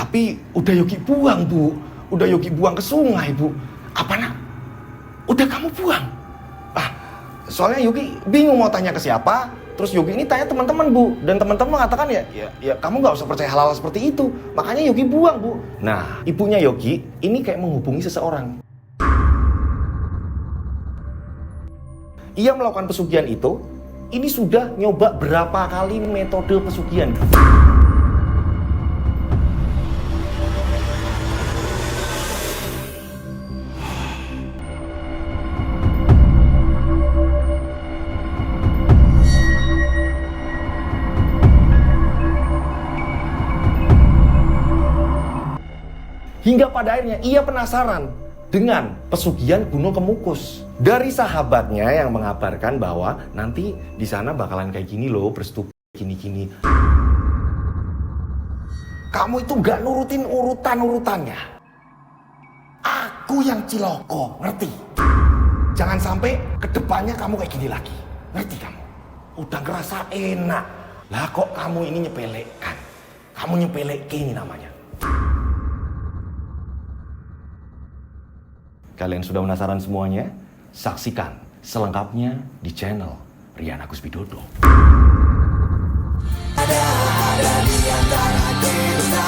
Tapi udah Yogi buang, Bu. Udah Yogi buang ke sungai, Bu. Apa nak? Udah kamu buang? Ah, soalnya Yogi bingung mau tanya ke siapa. Terus Yogi ini tanya teman-teman, Bu. Dan teman-teman mengatakan ya kamu nggak usah percaya hal-hal seperti itu. Makanya Yogi buang, Bu. Nah, ibunya Yogi ini kayak menghubungi seseorang. Ia melakukan pesugihan itu, ini sudah nyoba berapa kali metode pesugihan. Hingga pada akhirnya ia penasaran dengan pesugihan Gunung Kemukus. Dari sahabatnya yang mengabarkan bahwa nanti di sana bakalan kayak gini loh, berstup gini-gini. Kamu itu gak nurutin urutan-urutannya. Aku yang ciloko, ngerti? Jangan sampai kedepannya kamu kayak gini lagi. Ngerti kamu? Udah ngerasa enak. Lah kok kamu ini nyepelekan? Kamu nyepelekin ini namanya. Kalian sudah penasaran semuanya? Saksikan selengkapnya di channel Rian Agus Widodo. Ada di antara kita.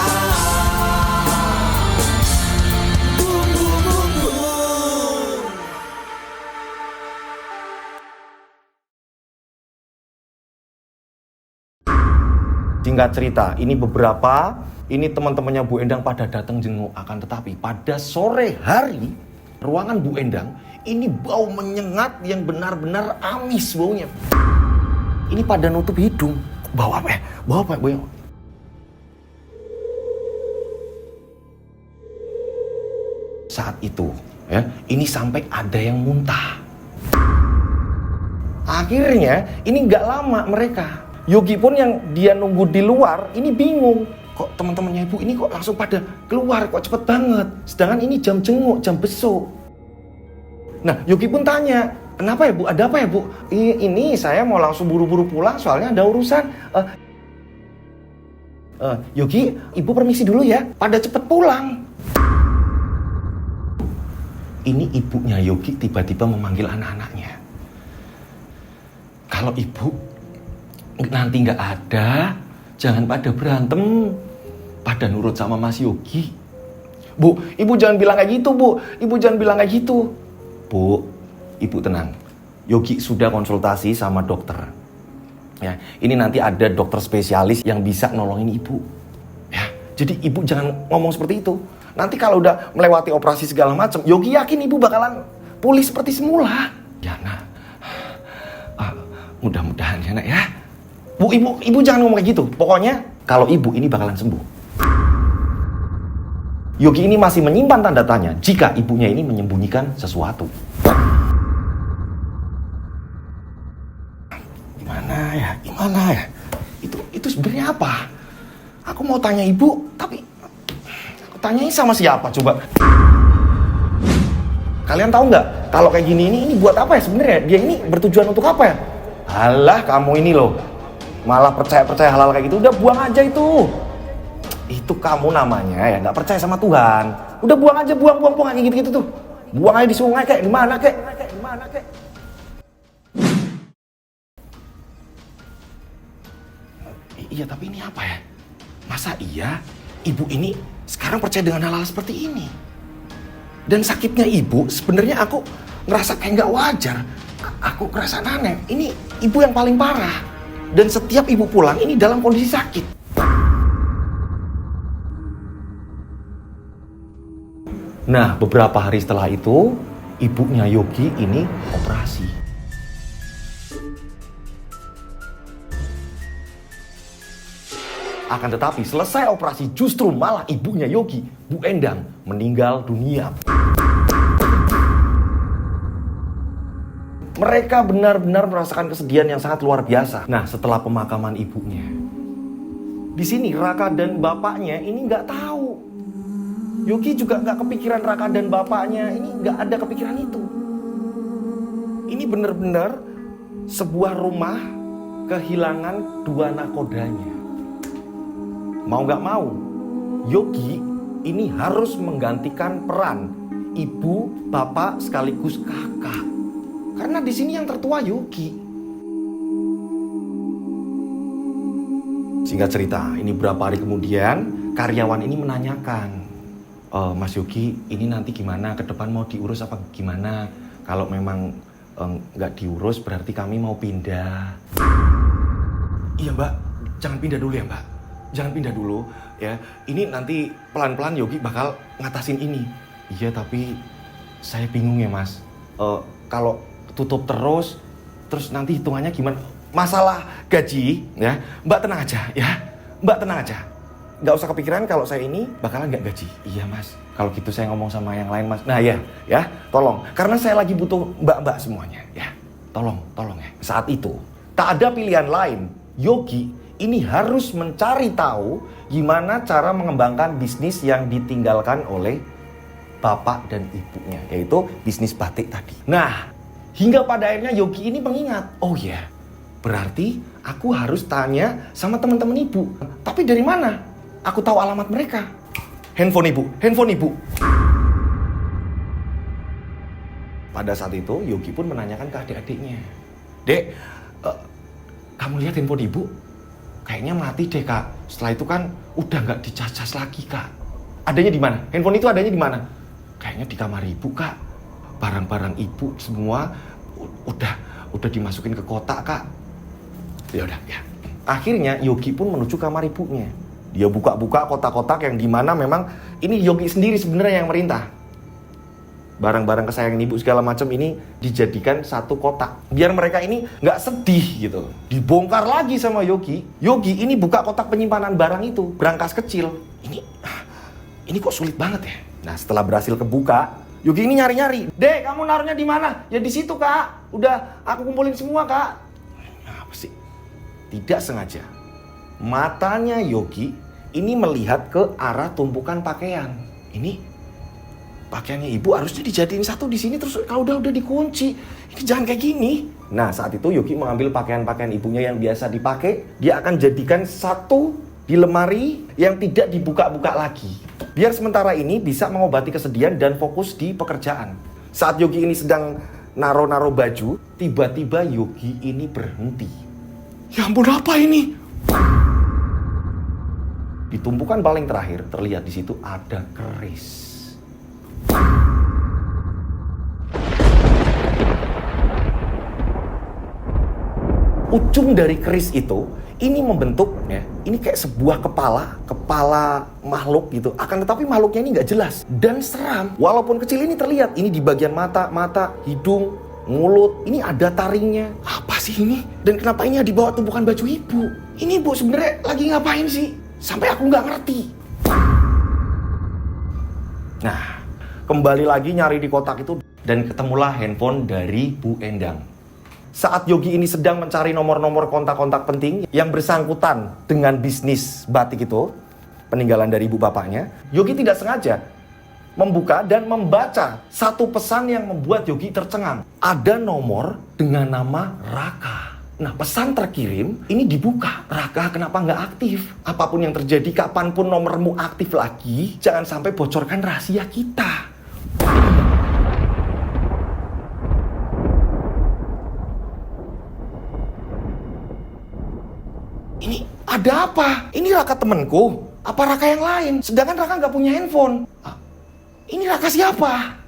Singkat cerita, ini teman-temannya Bu Endang pada datang jenguk, akan tetapi pada sore hari ruangan Bu Endang ini bau menyengat yang benar-benar amis baunya. Ini pada nutup hidung. Bau apa ya? Bau apa ya? Saat itu, ya, ini sampai ada yang muntah. Akhirnya, ini nggak lama mereka. Yogi pun yang dia nunggu di luar, ini bingung. Kok teman-temannya Ibu ini kok langsung pada keluar, kok cepet banget. Sedangkan ini jam jenguk, jam besuk. Nah, Yogi pun tanya, kenapa ya Bu? Ada apa ya Bu? Ini saya mau langsung buru-buru pulang soalnya ada urusan. Yogi, Ibu permisi dulu ya, pada cepet pulang. Ini ibunya Yogi tiba-tiba memanggil anak-anaknya. Kalau Ibu nanti nggak ada, jangan pada berantem, pada nurut sama Mas Yogi. Bu, Ibu jangan bilang kayak gitu, Bu. Ibu jangan bilang kayak gitu. Bu, Ibu tenang. Yogi sudah konsultasi sama dokter. Ya, ini nanti ada dokter spesialis yang bisa nolongin Ibu. Ya, jadi Ibu jangan ngomong seperti itu. Nanti kalau udah melewati operasi segala macam, Yogi yakin Ibu bakalan pulih seperti semula. Ya, nah. Mudah-mudahan ya, Nak ya. Bu, Ibu jangan ngomong kayak gitu. Pokoknya kalau Ibu ini bakalan sembuh. Yogi ini masih menyimpan tanda tanya jika ibunya ini menyembunyikan sesuatu. Gimana ya? Itu sebenarnya apa? Aku mau tanya Ibu, tapi aku tanyain sama siapa coba? Kalian tahu nggak? Kalau kayak gini ini buat apa ya sebenarnya? Dia ini bertujuan untuk apa ya? Alah, kamu ini loh. Malah percaya hal-hal kayak gitu, udah buang aja itu. Itu kamu namanya ya nggak percaya sama Tuhan. Udah buang aja, buang aja gitu tuh. Buang aja di sungai kayak di mana kek. Iya, tapi ini apa ya? Masa iya Ibu ini sekarang percaya dengan hal-hal seperti ini? Dan sakitnya Ibu sebenarnya aku ngerasa kayak nggak wajar. Aku ngerasa aneh. Ini Ibu yang paling parah. Dan setiap Ibu pulang ini dalam kondisi sakit. Nah, beberapa hari setelah itu, ibunya Yogi ini operasi. Akan tetapi, selesai operasi justru malah ibunya Yogi, Bu Endang, meninggal dunia. Mereka benar-benar merasakan kesedihan yang sangat luar biasa. Nah, setelah pemakaman ibunya, di sini Raka dan bapaknya ini nggak tahu. Yogi juga nggak kepikiran Raka dan bapaknya, ini nggak ada kepikiran itu. Ini benar-benar sebuah rumah kehilangan dua nakodanya. Mau nggak mau, Yogi ini harus menggantikan peran ibu, bapak, sekaligus kakak. Karena di sini yang tertua Yogi. Singkat cerita, ini beberapa hari kemudian karyawan ini menanyakan, Mas Yogi, ini nanti gimana? Ke depan mau diurus apa gimana? Kalau memang nggak diurus berarti kami mau pindah. Iya Mbak, jangan pindah dulu ya Mbak. Jangan pindah dulu ya. Ini nanti pelan-pelan Yogi bakal ngatasin ini. Iya tapi saya bingung ya Mas. Kalau tutup terus nanti hitungannya gimana? Masalah gaji ya, Mbak tenang aja ya. Mbak tenang aja. Nggak usah kepikiran kalau saya ini bakalan nggak gaji. Iya Mas, kalau gitu saya ngomong sama yang lain Mas. Nah ya, tolong. Karena saya lagi butuh mbak-mbak semuanya ya. Tolong ya. Saat itu, tak ada pilihan lain. Yogi ini harus mencari tahu gimana cara mengembangkan bisnis yang ditinggalkan oleh bapak dan ibunya. Yaitu bisnis batik tadi. Nah, hingga pada akhirnya Yogi ini mengingat. Oh ya, berarti aku harus tanya sama teman-teman ibu. Tapi dari mana? Aku tahu alamat mereka. Handphone ibu. Pada saat itu Yogi pun menanyakan ke adik-adiknya. Dek, kamu lihat handphone ibu? Kayaknya mati deh kak. Setelah itu kan udah nggak dicas-cas lagi kak. Adanya di mana? Handphone itu adanya di mana? Kayaknya di kamar ibu kak. Barang-barang ibu semua udah dimasukin ke kotak kak. Ya udah ya. Akhirnya Yogi pun menuju kamar ibunya. Dia buka-buka kotak-kotak yang dimana memang ini Yogi sendiri sebenarnya yang merintah. Barang-barang kesayangan ibu segala macam ini dijadikan satu kotak. Biar mereka ini nggak sedih gitu. Dibongkar lagi sama Yogi. Yogi ini buka kotak penyimpanan barang itu. Berangkas kecil. Ini kok sulit banget ya. Nah setelah berhasil kebuka, Yogi ini nyari-nyari. Dek, kamu naruhnya di mana? Ya di situ kak. Udah aku kumpulin semua kak. Apa sih? Tidak sengaja. Matanya Yogi ini melihat ke arah tumpukan pakaian. Ini pakaiannya ibu harusnya dijadiin satu di sini terus kalau udah dikunci. Ini jangan kayak gini. Nah, saat itu Yogi mengambil pakaian-pakaian ibunya yang biasa dipakai, dia akan jadikan satu di lemari yang tidak dibuka-buka lagi. Biar sementara ini bisa mengobati kesedihan dan fokus di pekerjaan. Saat Yogi ini sedang naro-naro baju, tiba-tiba Yogi ini berhenti. Ya ampun, apa ini? Di tumpukan paling terakhir terlihat di situ ada keris. Ujung dari keris itu ini membentuk ya, ini kayak sebuah kepala makhluk gitu. Akan tetapi makhluknya ini nggak jelas dan seram. Walaupun kecil ini terlihat, ini di bagian mata, hidung, mulut, ini ada taringnya. Apa sih ini? Dan kenapa ini di bawah tumpukan baju ibu? Ini ibu sebenarnya lagi ngapain sih? Sampai aku nggak ngerti. Nah, kembali lagi nyari di kotak itu dan ketemulah handphone dari Bu Endang. Saat Yogi ini sedang mencari nomor-nomor kontak-kontak penting yang bersangkutan dengan bisnis batik itu, peninggalan dari ibu bapaknya, Yogi tidak sengaja membuka dan membaca satu pesan yang membuat Yogi tercengang. Ada nomor dengan nama Raka. Nah, pesan terkirim ini dibuka. Raka kenapa nggak aktif? Apapun yang terjadi, kapanpun nomormu aktif lagi, jangan sampai bocorkan rahasia kita. Ini ada apa? Ini Raka temanku? Apa Raka yang lain? Sedangkan Raka nggak punya handphone. Ini Raka siapa?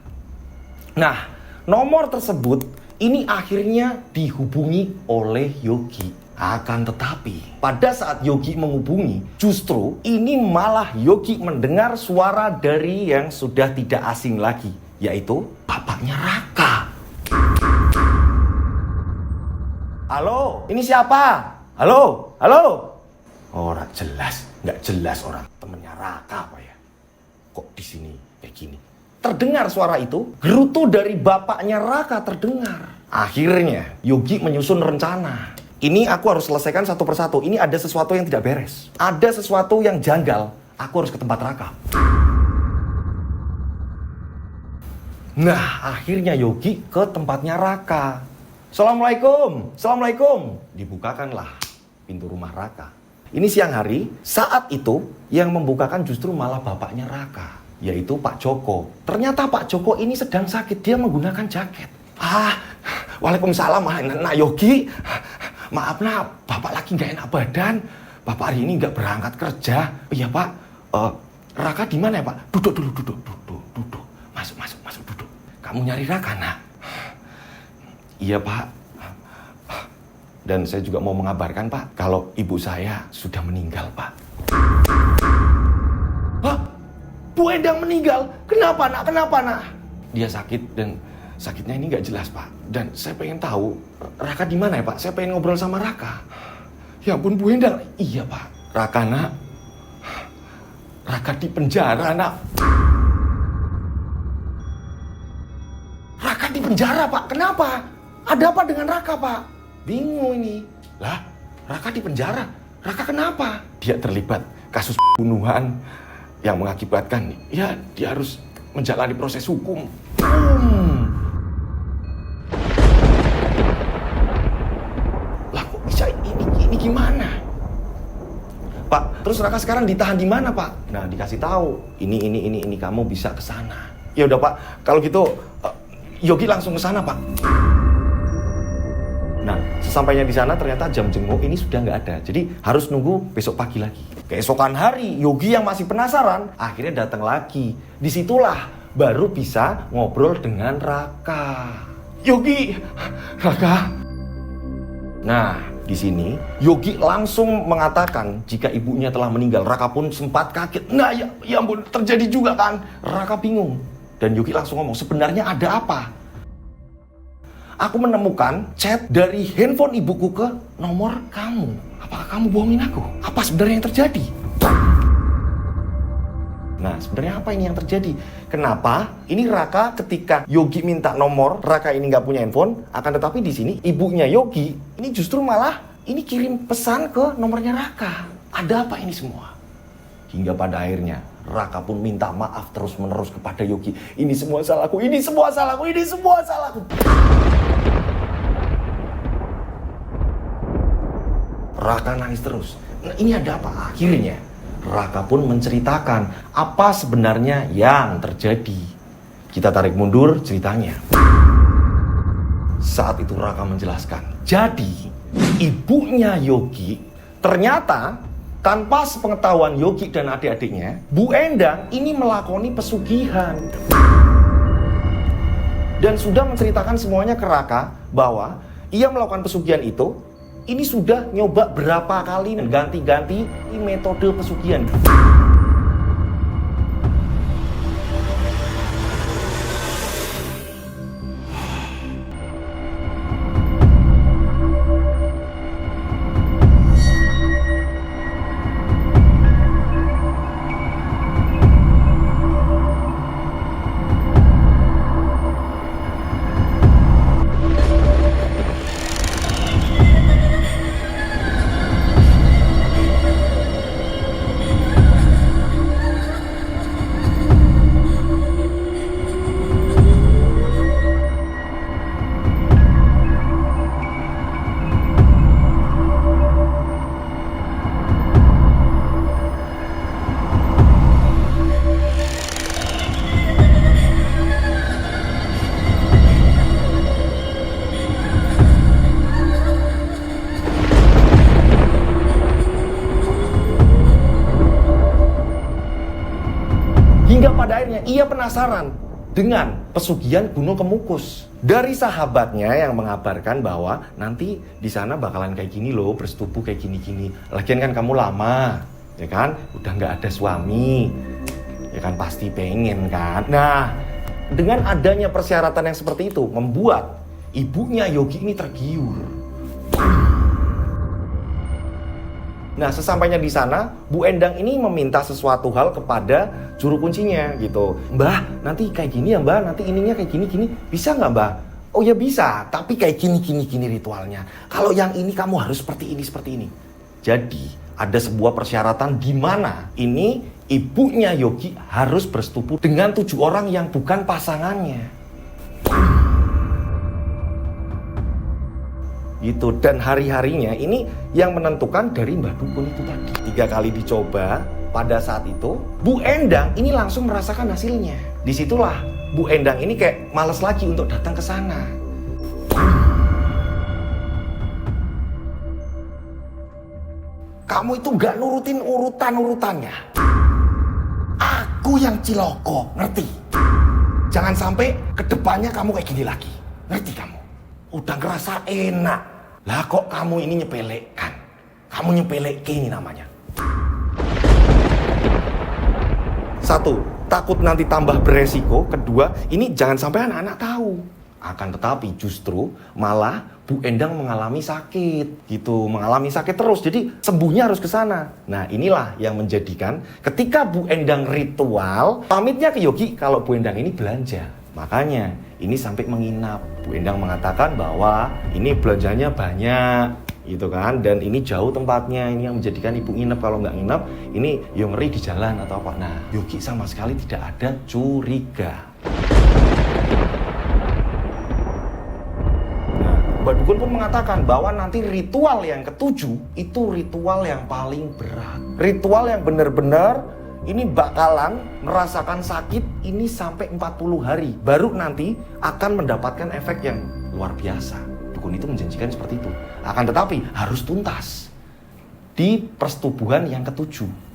Nah, nomor tersebut ini akhirnya dihubungi oleh Yogi. Akan tetapi, pada saat Yogi menghubungi, justru ini malah Yogi mendengar suara dari yang sudah tidak asing lagi, yaitu bapaknya Raka. Halo, ini siapa? Halo? Orang nggak jelas orang. Temennya Raka apa ya? Kok di sini kayak gini? Terdengar suara itu, gerutu dari bapaknya Raka terdengar. Akhirnya, Yogi menyusun rencana. Ini aku harus selesaikan satu persatu. Ini ada sesuatu yang tidak beres. Ada sesuatu yang janggal. Aku harus ke tempat Raka. Nah, akhirnya Yogi ke tempatnya Raka. Assalamualaikum. Dibukakanlah pintu rumah Raka. Ini siang hari, saat itu yang membukakan justru malah bapaknya Raka, yaitu Pak Joko. Ternyata Pak Joko ini sedang sakit, dia menggunakan jaket. Waalaikumsalam, Nak Yogi. Maaf nak, bapak lagi nggak enak badan. Bapak hari ini nggak berangkat kerja. Iya pak, Raka di mana ya pak? Duduk dulu, duduk. Masuk duduk. Kamu nyari Raka nak? Iya pak. Dan saya juga mau mengabarkan pak, kalau ibu saya sudah meninggal pak. Hah? Bu Endang meninggal? Kenapa nak? Dia sakit dan sakitnya ini nggak jelas pak. Dan saya pengen tahu Raka di mana ya pak? Saya pengen ngobrol sama Raka. Ya ampun Bu Endang. Iya pak. Raka nak. Raka di penjara nak. Raka di penjara pak. Kenapa? Ada apa dengan Raka pak? Bingung ini. Lah, Raka di penjara. Raka kenapa? Dia terlibat kasus pembunuhan yang mengakibatkan ya dia harus menjalani proses hukum. Lah kok bisa ini gimana? Pak, terus Raka sekarang ditahan di mana, Pak? Nah, dikasih tahu. Ini kamu bisa ke sana. Ya udah, Pak. Kalau gitu Yogi langsung ke sana, Pak. Nah, sesampainya di sana ternyata jam jenguk ini sudah nggak ada. Jadi harus nunggu besok pagi lagi. Keesokan hari, Yogi yang masih penasaran akhirnya datang lagi. Disitulah baru bisa ngobrol dengan Raka. Yogi, Raka. Nah, di sini Yogi langsung mengatakan jika ibunya telah meninggal. Raka pun sempat kaget. Nah, ya ampun, terjadi juga kan. Raka bingung. Dan Yogi langsung ngomong, sebenarnya ada apa? Aku menemukan chat dari handphone ibuku ke nomor kamu. Apakah kamu bohongin aku? Apa sebenarnya yang terjadi? Nah, sebenarnya apa ini yang terjadi? Kenapa? Ini Raka ketika Yogi minta nomor, Raka ini nggak punya handphone. Akan tetapi di sini ibunya Yogi ini justru malah ini kirim pesan ke nomornya Raka. Ada apa ini semua? Hingga pada akhirnya Raka pun minta maaf terus-menerus kepada Yogi. Ini semua salahku, ini semua salahku. Raka nangis terus. Nah, ini ada apa? Akhirnya Raka pun menceritakan apa sebenarnya yang terjadi. Kita tarik mundur ceritanya. Saat itu Raka menjelaskan. Jadi ibunya Yogi ternyata tanpa sepengetahuan Yogi dan adik-adiknya, Bu Endang ini melakoni pesugihan. Dan sudah menceritakan semuanya ke Raka bahwa ia melakukan pesugihan itu, ini sudah nyoba berapa kali dan ganti-ganti metode pesugihan. Hingga pada akhirnya ia penasaran dengan pesugihan Gunung Kemukus. Dari sahabatnya yang mengabarkan bahwa nanti di sana bakalan kayak gini loh, bersetubuh kayak gini-gini. Lagian kan kamu lama, ya kan? Udah nggak ada suami, ya kan pasti pengen kan? Nah, dengan adanya persyaratan yang seperti itu membuat ibunya Yogi ini tergiur. Nah, sesampainya di sana, Bu Endang ini meminta sesuatu hal kepada juru kuncinya gitu. Mbah, nanti kayak gini ya mbah, nanti ininya kayak gini-gini. Bisa nggak mbah? Oh ya bisa, tapi kayak gini ritualnya. Kalau yang ini kamu harus seperti ini. Jadi, ada sebuah persyaratan di mana ini ibunya Yogi harus bersetubuh dengan 7 orang yang bukan pasangannya. gitu. Dan hari-harinya ini yang menentukan dari Mbah Dukun itu tadi. 3 kali dicoba, pada saat itu Bu Endang ini langsung merasakan hasilnya. Disitulah Bu Endang ini kayak males lagi untuk datang ke sana. Kamu itu gak nurutin urutan-urutannya. Aku yang ciloko, ngerti? Jangan sampai kedepannya kamu kayak gini lagi. Ngerti kamu? Udah ngerasa enak. Lah kok kamu ini nyepelekan? Kamu nyepelek ini namanya. 1, takut nanti tambah beresiko. Kedua, ini jangan sampai anak-anak tahu. Akan tetapi justru malah Bu Endang mengalami sakit gitu, mengalami sakit terus. Jadi sembuhnya harus ke sana. Nah, inilah yang menjadikan ketika Bu Endang ritual, pamitnya ke Yogi kalau Bu Endang ini belanja. Makanya ini sampai menginap. Bu Endang mengatakan bahwa ini belanjanya banyak gitu kan, dan ini jauh tempatnya. Ini yang menjadikan ibu nginep. Kalau nggak nginep, ini yang ngeri di jalan atau apa. Nah, Yogi sama sekali tidak ada curiga. Mbak Dukun pun mengatakan bahwa nanti ritual yang ke-7 itu ritual yang paling berat. Ritual yang benar-benar ini bakalan merasakan sakit ini sampai 40 hari. Baru nanti akan mendapatkan efek yang luar biasa. Dukun itu menjanjikan seperti itu. Akan tetapi harus tuntas di persetubuhan yang ke-7.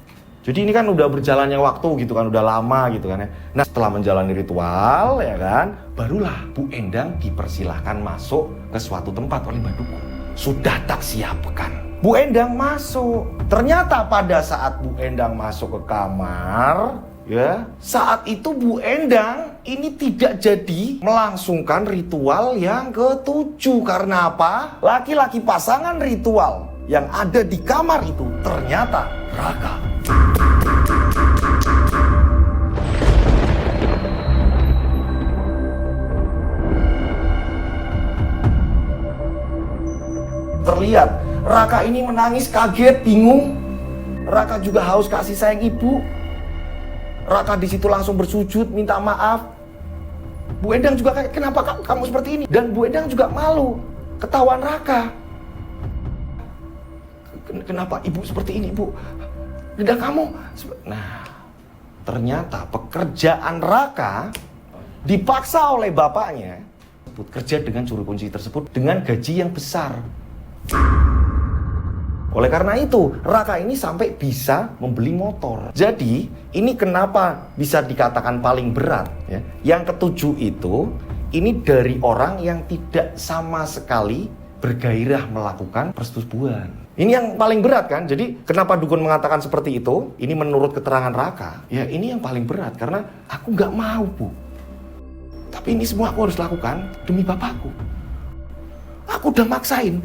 Jadi ini kan udah berjalannya waktu gitu kan, udah lama gitu kan ya. Nah, setelah menjalani ritual ya kan, barulah Bu Endang dipersilahkan masuk ke suatu tempat oleh Mbak Dukun. Sudah tak siapkan. Bu Endang masuk. Ternyata pada saat Bu Endang masuk ke kamar, ya, saat itu Bu Endang ini tidak jadi melangsungkan ritual yang ke-7. Karena apa? Laki-laki pasangan ritual yang ada di kamar itu ternyata Raka. Terlihat Raka ini menangis, kaget, bingung. Raka juga haus kasih sayang ibu. Raka di situ langsung bersujud minta maaf. Bu Endang juga kayak, kenapa kamu seperti ini? Dan Bu Endang juga malu ketahuan Raka. Kenapa ibu seperti ini, Bu? Dan kamu. Nah, ternyata pekerjaan Raka dipaksa oleh bapaknya kerja dengan juru kunci tersebut dengan gaji yang besar. Oleh karena itu, Raka ini sampai bisa membeli motor. Jadi, ini kenapa bisa dikatakan paling berat ya? Yang ke-7 itu, ini dari orang yang tidak sama sekali bergairah melakukan persetubuhan. Ini yang paling berat kan? Jadi, kenapa Dukun mengatakan seperti itu? Ini menurut keterangan Raka. Ya, ini yang paling berat karena aku nggak mau, Bu. Tapi ini semua aku harus lakukan demi bapakku. Aku udah maksain.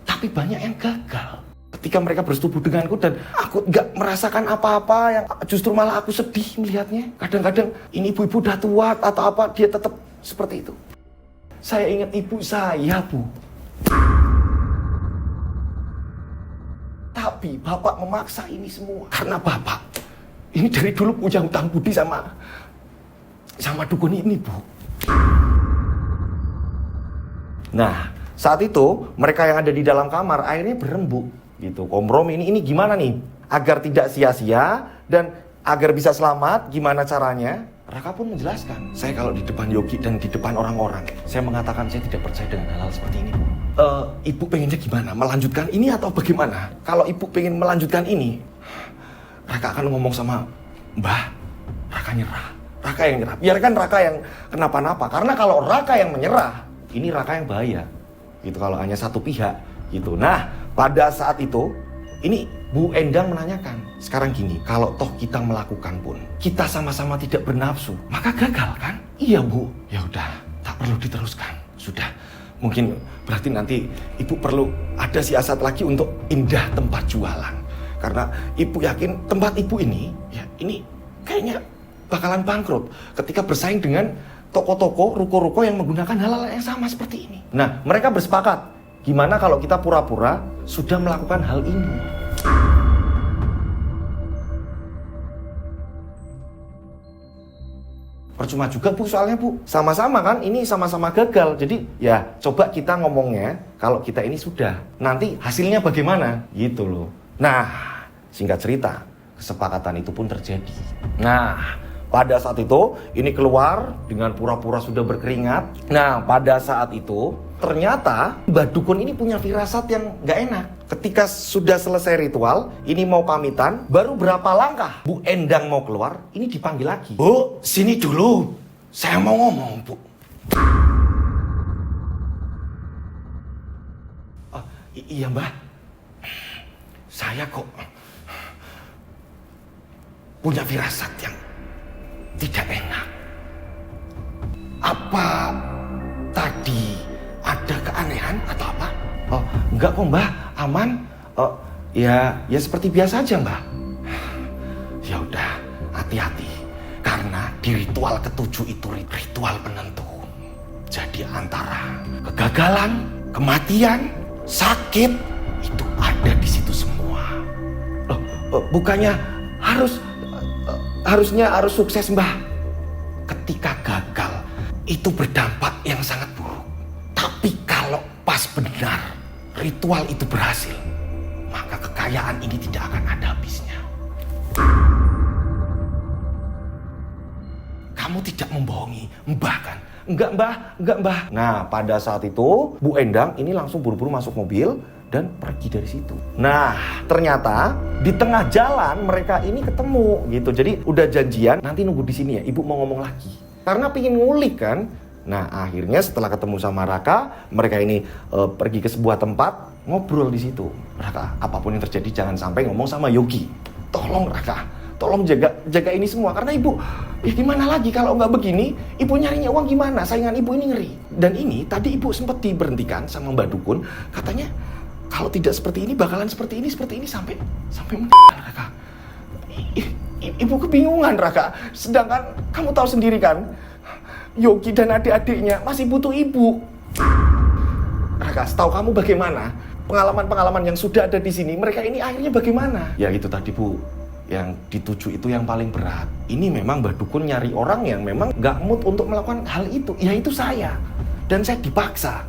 Tapi banyak yang gagal. Ketika mereka bersetubuh denganku dan aku nggak merasakan apa-apa, yang justru malah aku sedih melihatnya. Kadang-kadang ini ibu-ibu udah tua atau apa, dia tetap seperti itu. Saya ingat ibu saya, Bu. Tapi bapak memaksa ini semua. Karena bapak ini dari dulu punya hutang budi sama Dukun ini, Bu. Nah, saat itu mereka yang ada di dalam kamar akhirnya berembuk gitu. Kompromi ini gimana nih agar tidak sia-sia dan agar bisa selamat, gimana caranya? Raka pun menjelaskan, saya kalau di depan Yogi dan di depan orang-orang, saya mengatakan saya tidak percaya dengan hal-hal seperti ini, Bu. Ibu pengennya gimana? Melanjutkan ini atau bagaimana? Kalau ibu pengen melanjutkan ini, Raka akan ngomong sama Mbah, Raka nyerah. Raka yang nyerah. Biarkan Raka yang kenapa-napa. Karena kalau Raka yang menyerah, ini Raka yang bahaya. Gitu kalau hanya satu pihak gitu. Nah, pada saat itu ini Bu Endang menanyakan, sekarang gini, kalau toh kita melakukan pun kita sama-sama tidak bernafsu, maka gagal kan? Iya, Bu. Ya udah, tak perlu diteruskan. Sudah. Mungkin berarti nanti ibu perlu ada siasat lagi untuk pindah tempat jualan. Karena ibu yakin tempat ibu ini, ya ini kayaknya bakalan bangkrut ketika bersaing dengan toko-toko, ruko-ruko yang menggunakan hal-hal yang sama seperti ini. Nah, mereka bersepakat, gimana kalau kita pura-pura sudah melakukan hal ini? Percuma juga Bu soalnya Bu. Sama-sama kan, ini sama-sama gagal. Jadi ya coba kita ngomongnya kalau kita ini sudah. Nanti hasilnya bagaimana? Gitu loh. Nah, singkat cerita, kesepakatan itu pun terjadi. Nah, pada saat itu ini keluar dengan pura-pura sudah berkeringat. Nah, pada saat itu ternyata Mbah Dukun ini punya firasat yang gak enak. Ketika sudah selesai ritual, ini mau pamitan, baru berapa langkah Bu Endang mau keluar, ini dipanggil lagi. Bu, sini dulu, saya mau ngomong Bu. Iya Mbah, saya kok punya firasat yang tidak enak. Apa tadi ada keanehan atau apa? Oh, enggak kok Mbah, aman. Oh, ya seperti biasa aja Mbah. Ya udah, hati-hati. Karena di ritual ketujuh itu ritual penentu. Jadi antara kegagalan, kematian, sakit itu ada di situ semua. Bukannya harusnya sukses Mbah. Ketika gagal itu berdampak yang sangat buruk. Tapi kalau pas benar ritual itu berhasil, maka kekayaan ini tidak akan ada habisnya. Kamu tidak membohongi Mbah kan? Enggak Mbah. Nah, pada saat itu Bu Endang ini langsung buru-buru masuk mobil dan pergi dari situ. Nah, ternyata di tengah jalan mereka ini ketemu gitu. Jadi udah janjian nanti nunggu di sini ya. Ibu mau ngomong lagi. Karena pingin ngulik kan. Nah, akhirnya setelah ketemu sama Raka, mereka ini pergi ke sebuah tempat ngobrol di situ. Raka, apapun yang terjadi jangan sampai ngomong sama Yogi. Tolong Raka, tolong jaga ini semua karena ibu ya gimana lagi kalau nggak begini, ibu nyarinya uang gimana? Saingan ibu ini ngeri. Dan ini tadi ibu sempat diberhentikan sama Mbak Dukun, katanya kalau tidak seperti ini bakalan seperti ini sampai meninggal Raka. Ibu kebingungan Raka. Sedangkan kamu tahu sendiri kan, Yogi dan adik-adiknya masih butuh ibu. Raka, setahu kamu bagaimana? Pengalaman-pengalaman yang sudah ada di sini, mereka ini akhirnya bagaimana? Ya itu tadi Bu, yang dituju itu yang paling berat. Ini memang Mbah Dukun nyari orang yang memang gak mood untuk melakukan hal itu. Ya itu saya. Dan saya dipaksa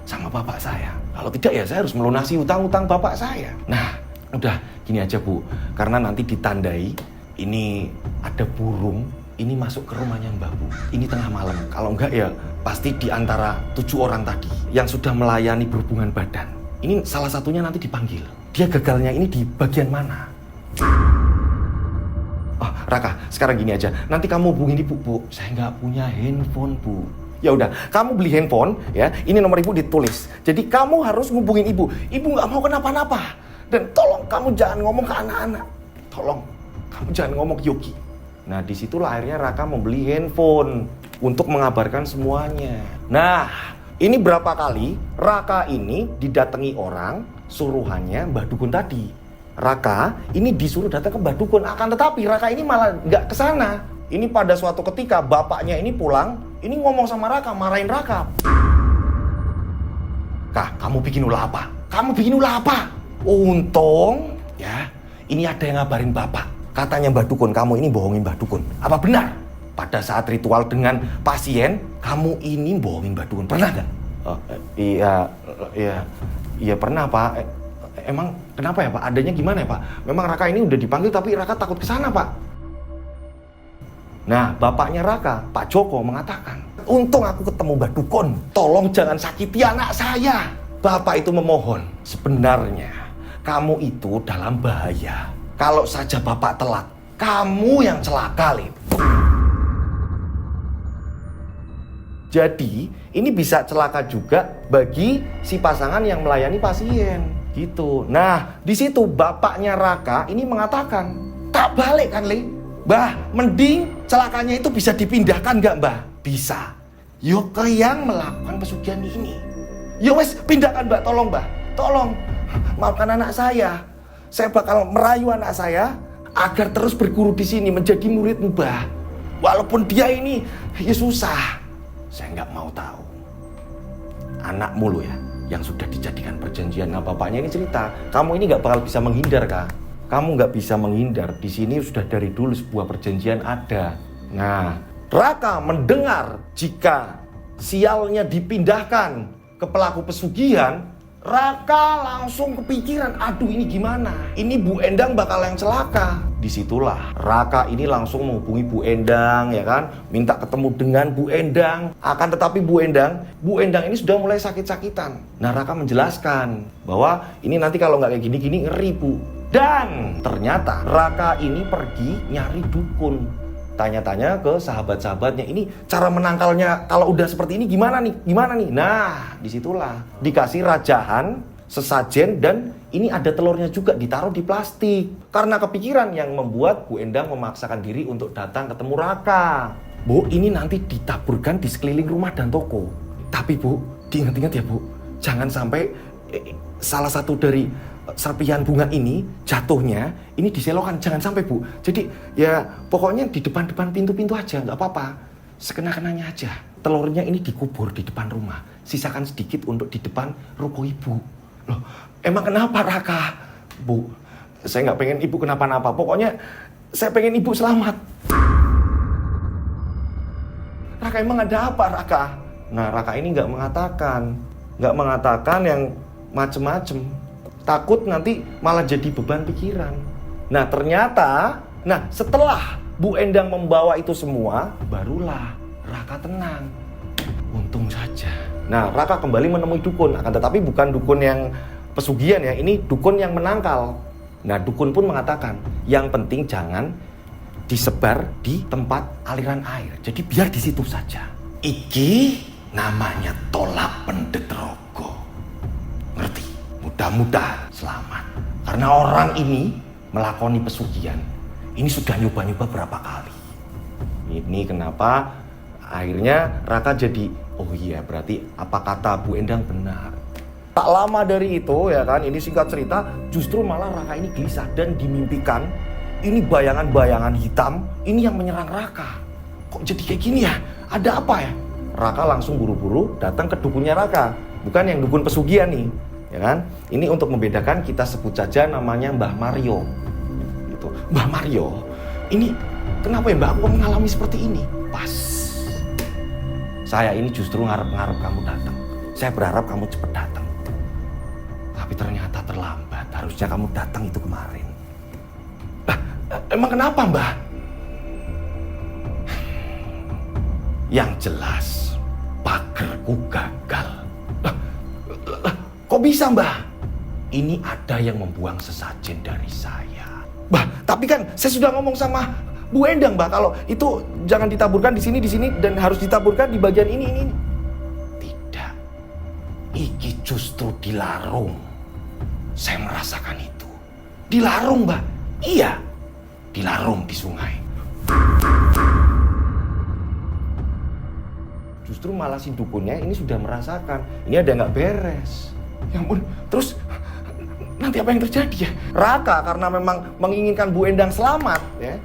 sama bapak saya. Kalau tidak ya saya harus melunasi utang-utang bapak saya. Nah, udah gini aja Bu. Karena nanti ditandai, ini ada burung, ini masuk ke rumahnya Mbak Bu. Ini tengah malam. Kalau enggak ya pasti di antara 7 orang tadi yang sudah melayani berhubungan badan. Ini salah satunya nanti dipanggil. Dia gagalnya ini di bagian mana? Oh, Raka, sekarang gini aja. Nanti kamu hubungin ibu, Bu. Saya nggak punya handphone, Bu. Ya udah, kamu beli handphone, ya. Ini nomor ibu ditulis. Jadi kamu harus ngubungin ibu. Ibu nggak mau kenapa-napa. Dan tolong kamu jangan ngomong ke anak-anak. Tolong, kamu jangan ngomong ke Yogi. Nah, disitulah akhirnya Raka membeli handphone untuk mengabarkan semuanya. Nah, ini berapa kali Raka ini didatangi orang suruhannya Mbah Dukun tadi. Raka ini disuruh datang ke Mbah Dukun, akan tetapi Raka ini malah nggak kesana. Ini pada suatu ketika bapaknya ini pulang, ini ngomong sama Raka, marahin Raka. Kak, kamu bikin ulah apa? Kamu bikin ulah apa? Untung ya, ini ada yang ngabarin bapak. Katanya Mbah Dukun, kamu ini bohongin Mbah Dukun. Apa benar? Pada saat ritual dengan pasien, kamu ini bohongin Mbah Dukun. Pernah nggak? Iya pernah Pak. Emang kenapa ya Pak? Adanya gimana ya Pak? Memang Raka ini udah dipanggil tapi Raka takut kesana Pak. Nah, bapaknya Raka, Pak Joko mengatakan, untung aku ketemu Mbah Dukun. Tolong jangan sakiti anak saya. Bapak itu memohon. Sebenarnya kamu itu dalam bahaya. Kalau saja Bapak telat, kamu yang celaka, Lin. Jadi, ini bisa celaka juga bagi si pasangan yang melayani pasien. Gitu. Nah, di situ bapaknya Raka ini mengatakan, tak balik kan, Li? Mbah, mending celakanya itu bisa dipindahkan nggak, Mbah? Bisa. Yuk ke yang melakukan pesugihan ini. Yuk wes, pindahkan, Mbak. Tolong, Mbah. Tolong. Maafkan anak saya. Saya bakal merayu anak saya agar terus berguru di sini menjadi murid Mbah. Walaupun dia ini ya susah. Saya nggak mau tahu. Anakmu lo ya, yang sudah dijadikan perjanjian. Nah, bapaknya ini cerita, kamu ini nggak bakal bisa menghindar, Kak. Kamu nggak bisa menghindar. Di sini sudah dari dulu sebuah perjanjian ada. Nah, Raka mendengar jika sialnya dipindahkan ke pelaku pesugihan, Raka langsung kepikiran, aduh ini gimana? Ini Bu Endang bakal yang celaka. Disitulah Raka ini langsung menghubungi Bu Endang, ya kan? Minta ketemu dengan Bu Endang. Akan tetapi Bu Endang ini sudah mulai sakit-sakitan. Nah, Raka menjelaskan bahwa ini nanti kalau nggak kayak gini-gini ngeri, Bu. Dan ternyata Raka ini pergi nyari dukun. Tanya-tanya ke sahabat-sahabatnya, ini cara menangkalnya kalau udah seperti ini gimana nih? Nah, disitulah dikasih rajahan, sesajen, dan ini ada telurnya juga ditaruh di plastik. Karena kepikiran yang membuat Bu Endang memaksakan diri untuk datang ketemu Raka. Bu, ini nanti ditaburkan di sekeliling rumah dan toko. Tapi Bu, diingat-ingat ya Bu, jangan sampai salah satu dari serpihan bunga ini jatuhnya ini diselokan, jangan sampai Bu. Jadi ya pokoknya di depan-depan pintu-pintu aja, nggak apa-apa, sekena-kenanya aja. Telurnya ini dikubur di depan rumah, sisakan sedikit untuk di depan ruko Ibu. Loh, emang kenapa Raka? Bu, saya nggak pengen Ibu kenapa-napa, pokoknya saya pengen Ibu selamat. Raka, emang ada apa Raka? Nah, Raka ini nggak mengatakan yang macem-macem. Takut nanti malah jadi beban pikiran. Nah, ternyata, setelah Bu Endang membawa itu semua, barulah Raka tenang. Untung saja. Nah, Raka kembali menemui dukun, akan tetapi bukan dukun yang pesugihan ya, ini dukun yang menangkal. Nah, dukun pun mengatakan, yang penting jangan disebar di tempat aliran air. Jadi biar di situ saja. Iki namanya tolak pendet rogo. Ngerti? Mudah-mudahan selamat. Karena orang ini melakoni pesugihan. Ini sudah nyoba-nyoba berapa kali. Ini kenapa akhirnya Raka jadi, oh iya berarti apa kata Bu Endang benar. Tak lama dari itu ya kan, ini singkat cerita, justru malah Raka ini gelisah dan dimimpikan ini bayangan-bayangan hitam ini yang menyerang Raka. Kok jadi kayak gini ya? Ada apa ya? Raka langsung buru-buru datang ke dukunnya Raka. Bukan yang dukun pesugihan nih. Ya kan? Ini untuk membedakan, kita sebut saja namanya Mbah Mario. Gitu. Mbah Mario, ini kenapa ya Mbah aku mengalami seperti ini? Pas. Saya ini justru ngarep-ngarep kamu datang. Saya berharap kamu cepat datang. Tapi ternyata terlambat. Harusnya kamu datang itu kemarin. Bah, emang kenapa Mbah? Yang jelas pagerku gagal. Kok bisa Mbah? Ini ada yang membuang sesajen dari saya. Mbah, tapi kan saya sudah ngomong sama Bu Endang Mbah, kalau itu jangan ditaburkan di sini dan harus ditaburkan di bagian ini. Tidak. Iki justru dilarung. Saya merasakan itu. Dilarung Mbah. Iya. Dilarung di sungai. Justru malah si dukunnya ini sudah merasakan. Ini ada nggak beres. Ya ampun, terus nanti apa yang terjadi ya? Raka karena memang menginginkan Bu Endang selamat ya.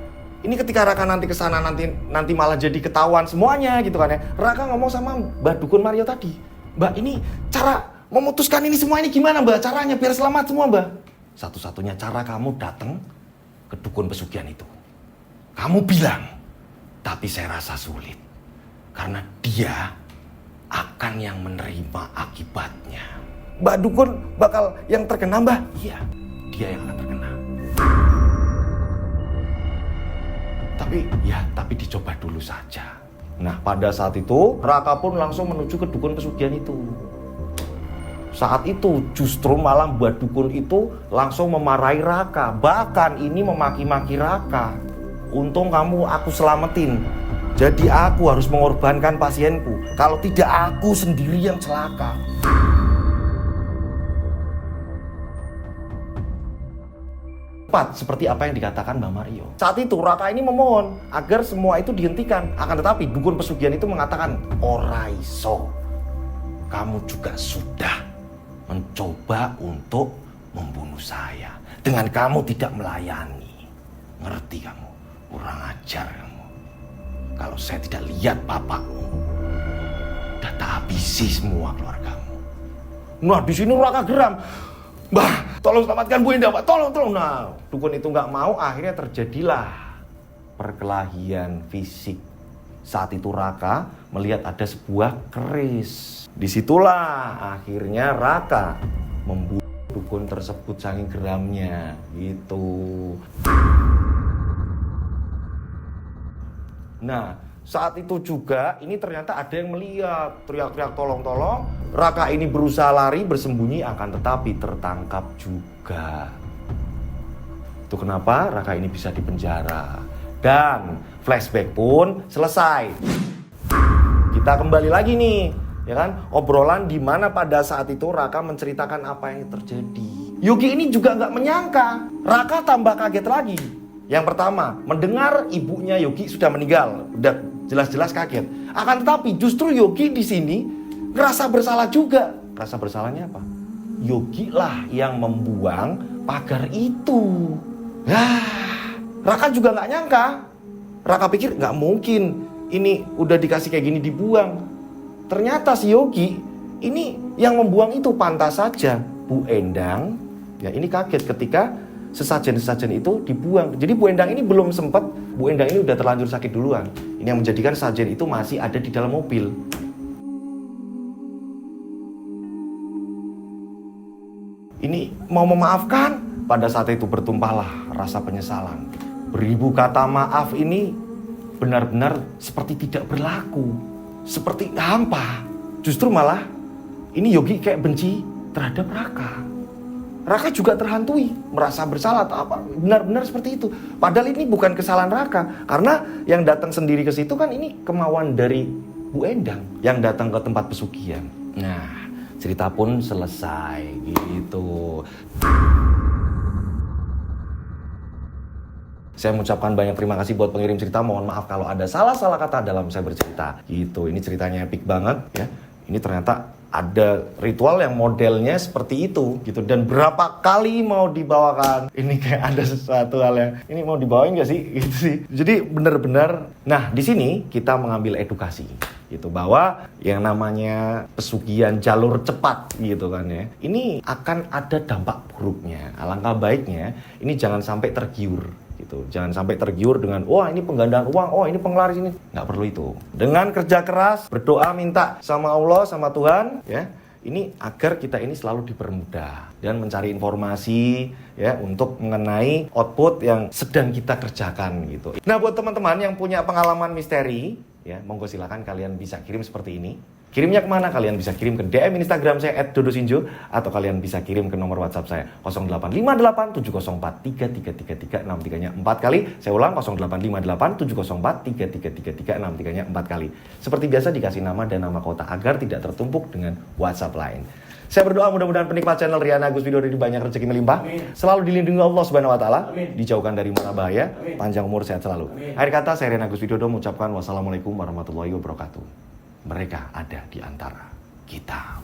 Ini ketika Raka nanti ke sana nanti malah jadi ketahuan semuanya gitu kan ya. Raka ngomong sama Mbak Dukun Mario tadi, "Mbak, ini cara memutuskan ini semua ini gimana Mbak? Caranya biar selamat semua Mbak." Satu-satunya cara kamu datang ke dukun pesugihan itu. Kamu bilang, tapi saya rasa sulit. Karena dia akan yang menerima akibatnya. Mbak Dukun bakal yang terkena Mbak? Iya, dia yang akan terkena. Tapi dicoba dulu saja. Nah, pada saat itu Raka pun langsung menuju ke dukun pesugihan itu. Saat itu justru malah Mbak Dukun itu langsung memarahi Raka. Bahkan ini memaki-maki Raka. Untung kamu aku selamatin. Jadi aku harus mengorbankan pasienku. Kalau tidak aku sendiri yang celaka. Seperti apa yang dikatakan Mbak Mario. Saat itu Raka ini memohon agar semua itu dihentikan. Akan tetapi dukun pesugihan itu mengatakan, "Ora iso. Kamu juga sudah mencoba untuk membunuh saya dengan kamu tidak melayani. Ngerti kamu? Kurang ajar kamu. Kalau saya tidak lihat bapakmu, udah tak habisi semua keluargamu." Nah, di sini Raka geram. "Mbah, tolong selamatkan Bu Endang, Pak. Tolong. Nah, dukun itu nggak mau, akhirnya terjadilah perkelahian fisik Saat itu Raka melihat ada sebuah keris. Disitulah akhirnya Raka membunuh dukun tersebut saking geramnya gitu. Nah, saat itu juga ini ternyata ada yang melihat, teriak-teriak tolong-tolong. Raka ini berusaha lari bersembunyi, akan tetapi tertangkap juga. Itu kenapa Raka ini bisa dipenjara. Dan flashback pun selesai. Kita kembali lagi nih, ya kan? Obrolan di mana pada saat itu Raka menceritakan apa yang terjadi. Yogi ini juga nggak menyangka. Raka tambah kaget lagi. Yang pertama, mendengar ibunya Yogi sudah meninggal, udah jelas-jelas kaget. Akan tetapi justru Yogi di sini ngerasa bersalah juga. Rasa bersalahnya apa? Yogi lah yang membuang pagar itu. Raka juga nggak nyangka. Raka pikir nggak mungkin ini udah dikasih kayak gini dibuang. Ternyata si Yogi ini yang membuang itu. Pantas saja Bu Endang ya ini kaget ketika sesajen-sesajen itu dibuang. Jadi Bu Endang ini belum sempat, Bu Endang ini udah terlanjur sakit duluan. Ini yang menjadikan sajen itu masih ada di dalam mobil. Ini mau memaafkan. Pada saat itu bertumpahlah rasa penyesalan. Beribu kata maaf ini benar-benar seperti tidak berlaku. Seperti hampa. Justru malah ini Yogi kayak benci terhadap Raka. Raka juga terhantui, merasa bersalah atau apa. Benar-benar seperti itu. Padahal ini bukan kesalahan Raka. Karena yang datang sendiri ke situ kan ini kemauan dari Bu Endang yang datang ke tempat pesugihan. Nah, cerita pun selesai gitu. Saya mengucapkan banyak terima kasih buat pengirim cerita. Mohon maaf kalau ada salah-salah kata dalam saya bercerita. Gitu, ini ceritanya epic banget ya. Ini ternyata ada ritual yang modelnya seperti itu gitu. Dan berapa kali mau dibawakan. Ini kayak ada sesuatu hal yang ini mau dibawain gak sih? Gitu sih. Jadi benar-benar. Nah, di sini kita mengambil edukasi gitu bahwa yang namanya pesugihan jalur cepat gitu kan ya. Ini akan ada dampak buruknya. Alangkah baiknya ini jangan sampai tergiur gitu. Jangan sampai tergiur dengan wah ini penggandaan uang, oh ini penglaris ini. Nggak perlu itu. Dengan kerja keras, berdoa minta sama Allah, sama Tuhan ya. Ini agar kita ini selalu dipermudah dan mencari informasi ya untuk mengenai output yang sedang kita kerjakan gitu. Nah, buat teman-teman yang punya pengalaman misteri ya, monggo silakan kalian bisa kirim seperti ini. Kirimnya kemana? Kalian bisa kirim ke DM Instagram saya @dodosinjo atau kalian bisa kirim ke nomor WhatsApp saya 085870433336 4 kali. Saya ulang 085870433336 4 kali. Seperti biasa dikasih nama dan nama kota agar tidak tertumpuk dengan WhatsApp lain. Saya berdoa mudah-mudahan penikmat channel Rian Agus Widodo ini banyak rezeki melimpah, selalu dilindungi Allah Subhanahu wa taala, dijauhkan dari mara bahaya, panjang umur sehat selalu. Akhir kata saya Rian Agus Widodo mengucapkan wassalamualaikum warahmatullahi wabarakatuh. Mereka ada di antara kita.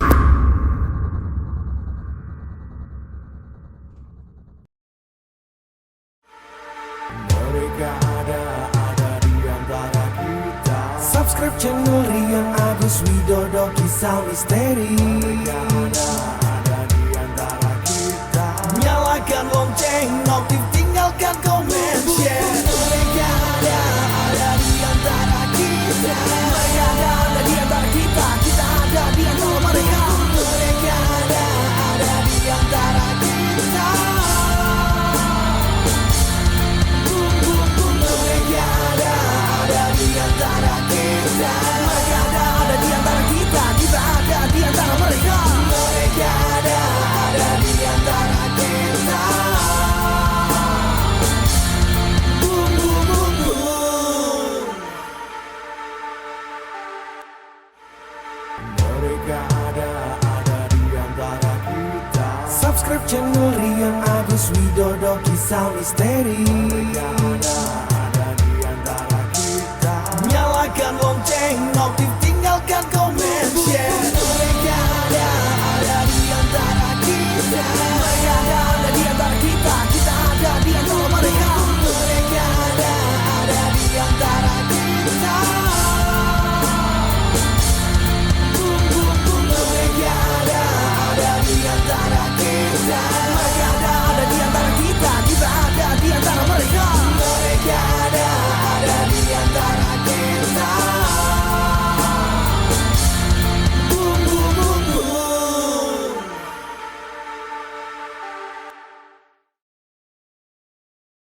Mereka ada di antara kita. Subscribe channel Rian Agus Widodo, kisah misteri. Mereka ada di antara kita. Nyalakan lonceng, notif, tinggalkan komen, share. Mereka ada di antara kita. Mereka ada di antara kita. Kita ada di antara mereka. Mereka ada di antara kita. Mereka ada di antara kita. Mereka ada di antara kita. Kita ada di antara mereka. Mereka ada di antara kita. Boom boom boom boom. Mereka ada di antara kita. Subscribe channel Rian Agus Widodo, kisah misteri. Mereka ada di antara kita. Nyalakan lonceng.